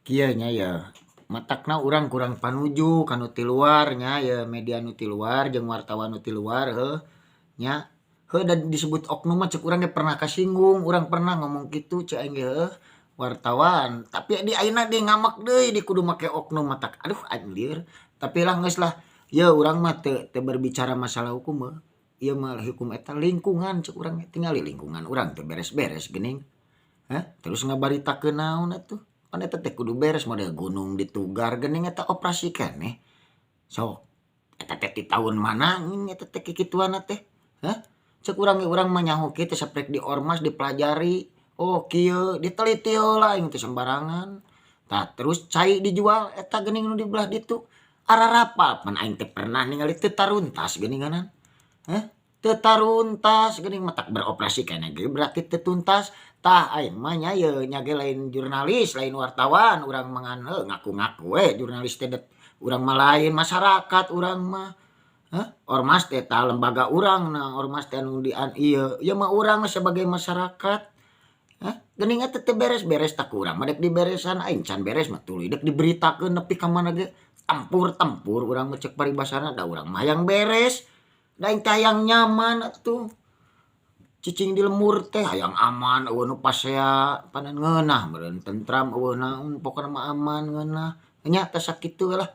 Kieu nya ya matakna urang kurang panuju kanu ti luar nya ya media nu ti luar jeung wartawan nu ti luar heuh nya. Heuh da disebut oknum mah ceuk urang ge pernah kasinggung, urang pernah ngomong kitu ceu aing ge heuh wartawan, tapi di ayeuna di ngamak deui di kudu make oknum matak. Aduh anjir, tapi lah geus lah. Ye urang mah teu berbicara masalah hukum heuh. Ieu mah hukum eta lingkungan ceuk urang tingali lingkungan urang teu beres-beres geuning. Terus ngabaritakeun naon atuh? Pan eta teh kudu beres model gunung ditugar geuning eta operasi keneh. Sok eta teh ti taun mana ngeun eta teh kikituanna teh? Hah? Ceuk urang ge urang mah nyaho kieu teh saprek di ormas dipelajari. Oh kieu diteliti heula aing teh sembarangan. Tah terus cai dijual eta geuning nu di belah ditu. Ararapa pan aing teh pernah ningali teu taruntas geuninganan. Heh, teu taruntas geuning mah tak beroperasi keneh ge berarti teu tuntas. Tah aing mah nya ye nya ge lain jurnalis, lain wartawan, urang mangan ngaku-ngaku we jurnalis teh urang mah lain masyarakat urang mah. Ormas teh tah lembaga urang nah, ormas teh anu di ieu, ieu mah urang sebagai masyarakat. Geuning eta teu beres-beres tak urang mah dek diberesan aing can beres mah tuluy dek diberitakeun nepi ka mana ge tempur-tempur urang mah ceuk paribasana da urang mah hayang beres. Da aing teh hayang nyaman atuh. Cicing di lemur teh hayang aman eueuh nu pasea panan ngeunah meureun tentram eueuh naon pokona mah aman ngeunah. Nya teh sakitu lah.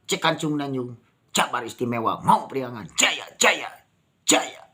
Cek kancung Nanyung, Jabar Istimewa, mau Priangan, jaya jaya jaya.